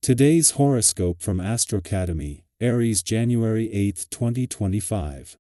Today's horoscope from Astrocademy, Aries, January 8, 2025.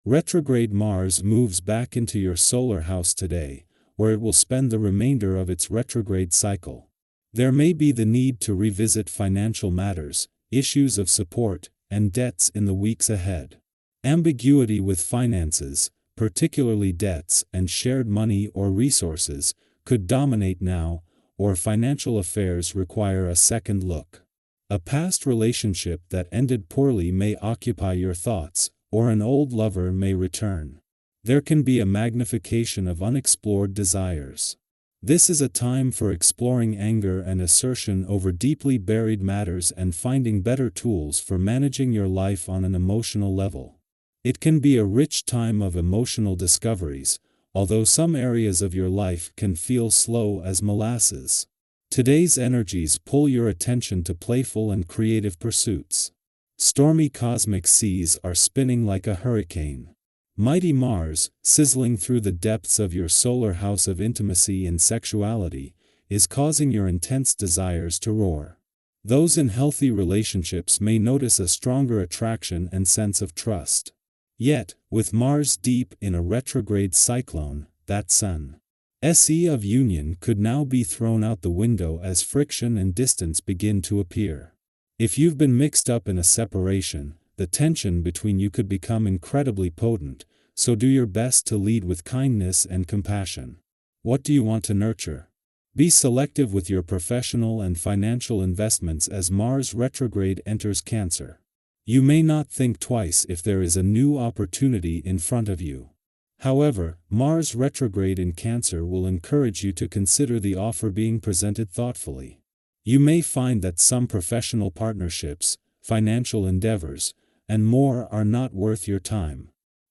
Retrograde Mars moves back into your solar house today, where it will spend the remainder of its retrograde cycle. There may be the need to revisit financial matters, issues of support, and debts in the weeks ahead. Ambiguity with finances, particularly debts and shared money or resources, could dominate now, or financial affairs require a second look. A past relationship that ended poorly may occupy your thoughts, or an old lover may return. There can be a magnification of unexplored desires. This is a time for exploring anger and assertion over deeply buried matters and finding better tools for managing your life on an emotional level. It can be a rich time of emotional discoveries, although some areas of your life can feel slow as molasses. Today's energies pull your attention to playful and creative pursuits. Stormy cosmic seas are spinning like a hurricane. Mighty Mars, sizzling through the depths of your solar house of intimacy and sexuality, is causing your intense desires to roar. Those in healthy relationships may notice a stronger attraction and sense of trust. Yet, with Mars deep in a retrograde cyclone, that Sun's of union could now be thrown out the window as friction and distance begin to appear. If you've been mixed up in a separation, the tension between you could become incredibly potent, so do your best to lead with kindness and compassion. What do you want to nurture? Be selective with your professional and financial investments as Mars retrograde enters Cancer. You may not think twice if there is a new opportunity in front of you. However, Mars retrograde in Cancer will encourage you to consider the offer being presented thoughtfully. You may find that some professional partnerships, financial endeavors, and more are not worth your time.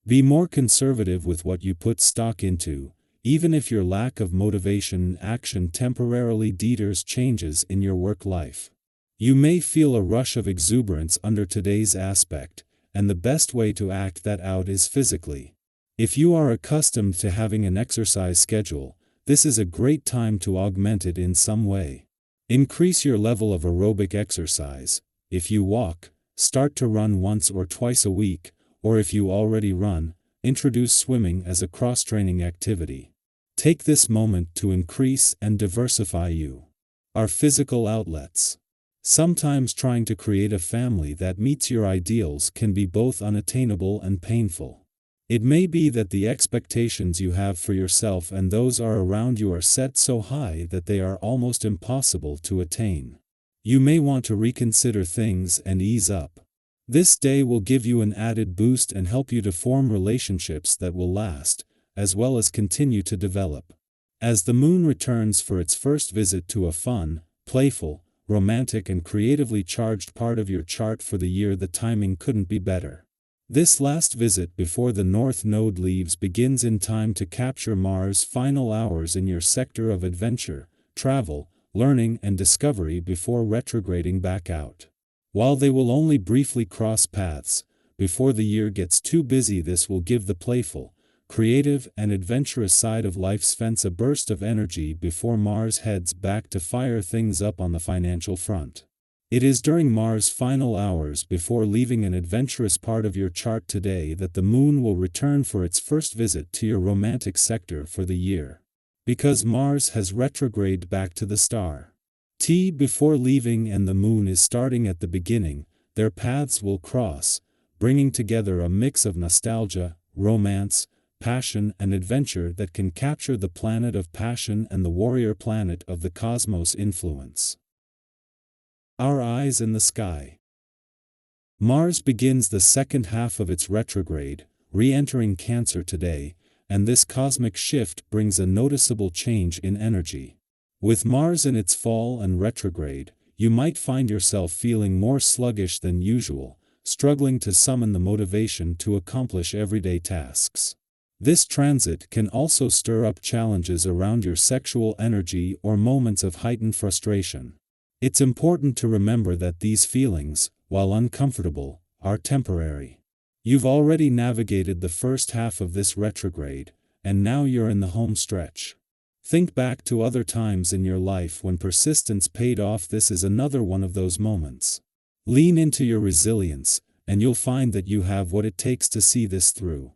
Be more conservative with what you put stock into, even if your lack of motivation and action temporarily deters changes in your work life. You may feel a rush of exuberance under today's aspect, and the best way to act that out is physically. If you are accustomed to having an exercise schedule, this is a great time to augment it in some way. Increase your level of aerobic exercise. If you walk, start to run once or twice a week, or if you already run, introduce swimming as a cross-training activity. Take this moment to increase and diversify our physical outlets. Sometimes trying to create a family that meets your ideals can be both unattainable and painful. It may be that the expectations you have for yourself and those around you are set so high that they are almost impossible to attain. You may want to reconsider things and ease up. This day will give you an added boost and help you to form relationships that will last, as well as continue to develop. As the moon returns for its first visit to a fun, playful, romantic and creatively charged part of your chart for the year, the timing couldn't be better. This last visit before the North Node leaves begins in time to capture Mars' final hours in your sector of adventure, travel, learning and discovery before retrograding back out. While they will only briefly cross paths, before the year gets too busy, this will give the playful, creative and adventurous side of life's fence a burst of energy before Mars heads back to fire things up on the financial front. It is during Mars' final hours before leaving an adventurous part of your chart today that the moon will return for its first visit to your romantic sector for the year. Because Mars has retrograded back to the star before leaving and the moon is starting at the beginning, their paths will cross, bringing together a mix of nostalgia, romance, passion and adventure that can capture the planet of passion and the warrior planet of the cosmos influence. Our eyes in the sky. Mars begins the second half of its retrograde, re-entering Cancer today, and this cosmic shift brings a noticeable change in energy. With Mars in its fall and retrograde, you might find yourself feeling more sluggish than usual, struggling to summon the motivation to accomplish everyday tasks. This transit can also stir up challenges around your sexual energy or moments of heightened frustration. It's important to remember that these feelings, while uncomfortable, are temporary. You've already navigated the first half of this retrograde, and now you're in the home stretch. Think back to other times in your life when persistence paid off. This is another one of those moments. Lean into your resilience, and you'll find that you have what it takes to see this through.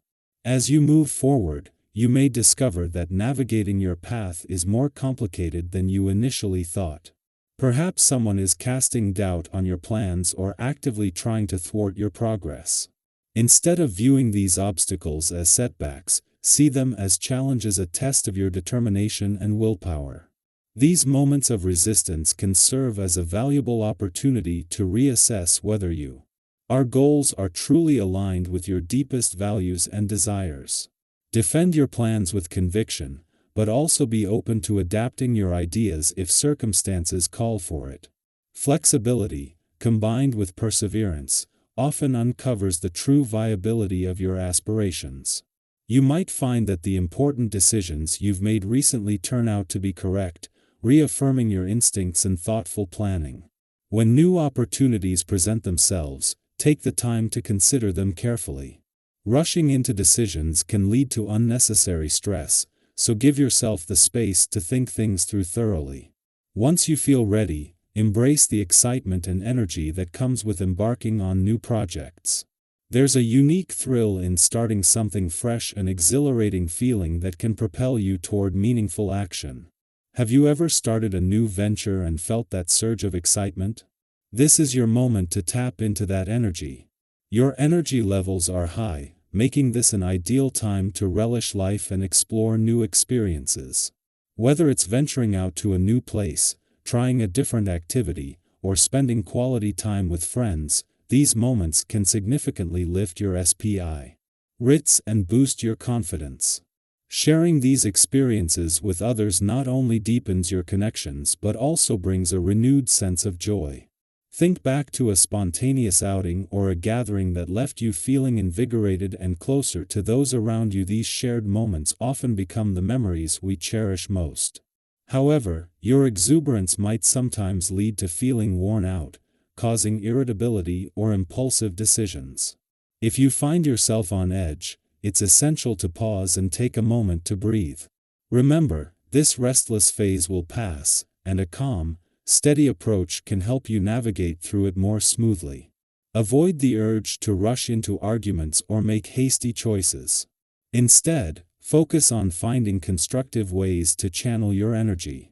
As you move forward, you may discover that navigating your path is more complicated than you initially thought. Perhaps someone is casting doubt on your plans or actively trying to thwart your progress. Instead of viewing these obstacles as setbacks, see them as challenges, a test of your determination and willpower. These moments of resistance can serve as a valuable opportunity to reassess whether your goals are truly aligned with your deepest values and desires. Defend your plans with conviction, but also be open to adapting your ideas if circumstances call for it. Flexibility, combined with perseverance, often uncovers the true viability of your aspirations. You might find that the important decisions you've made recently turn out to be correct, reaffirming your instincts and thoughtful planning. When new opportunities present themselves, take the time to consider them carefully. Rushing into decisions can lead to unnecessary stress, so give yourself the space to think things through thoroughly. Once you feel ready, embrace the excitement and energy that comes with embarking on new projects. There's a unique thrill in starting something fresh, an exhilarating feeling that can propel you toward meaningful action. Have you ever started a new venture and felt that surge of excitement? This is your moment to tap into that energy. Your energy levels are high, making this an ideal time to relish life and explore new experiences. Whether it's venturing out to a new place, trying a different activity, or spending quality time with friends, these moments can significantly lift your spirits and boost your confidence. Sharing these experiences with others not only deepens your connections but also brings a renewed sense of joy. Think back to a spontaneous outing or a gathering that left you feeling invigorated and closer to those around you. These shared moments often become the memories we cherish most. However, your exuberance might sometimes lead to feeling worn out, causing irritability or impulsive decisions. If you find yourself on edge, it's essential to pause and take a moment to breathe. Remember, this restless phase will pass, and a calm, steady approach can help you navigate through it more smoothly. Avoid the urge to rush into arguments or make hasty choices. Instead, focus on finding constructive ways to channel your energy.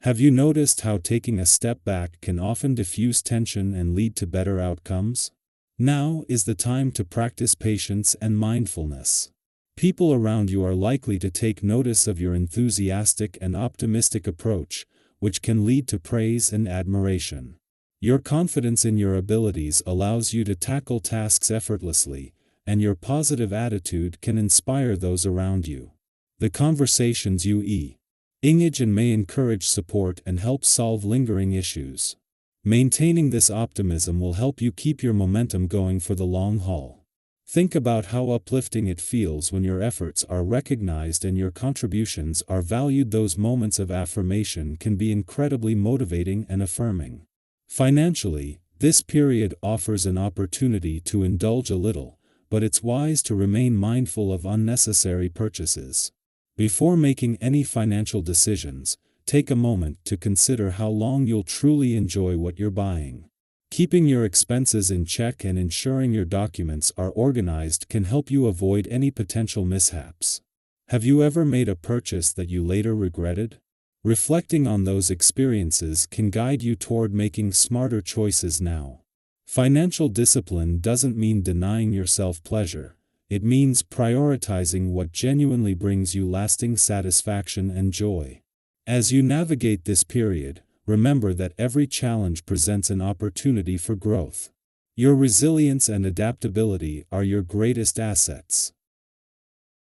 Have you noticed how taking a step back can often diffuse tension and lead to better outcomes? Now is the time to practice patience and mindfulness. People around you are likely to take notice of your enthusiastic and optimistic approach, which can lead to praise and admiration. Your confidence in your abilities allows you to tackle tasks effortlessly, and your positive attitude can inspire those around you. The conversations you engage in may encourage support and help solve lingering issues. Maintaining this optimism will help you keep your momentum going for the long haul. Think about how uplifting it feels when your efforts are recognized and your contributions are valued. Those moments of affirmation can be incredibly motivating and affirming. Financially, this period offers an opportunity to indulge a little, but it's wise to remain mindful of unnecessary purchases. Before making any financial decisions, take a moment to consider how long you'll truly enjoy what you're buying. Keeping your expenses in check and ensuring your documents are organized can help you avoid any potential mishaps. Have you ever made a purchase that you later regretted? Reflecting on those experiences can guide you toward making smarter choices now. Financial discipline doesn't mean denying yourself pleasure. It means prioritizing what genuinely brings you lasting satisfaction and joy. As you navigate this period, remember that every challenge presents an opportunity for growth. Your resilience and adaptability are your greatest assets.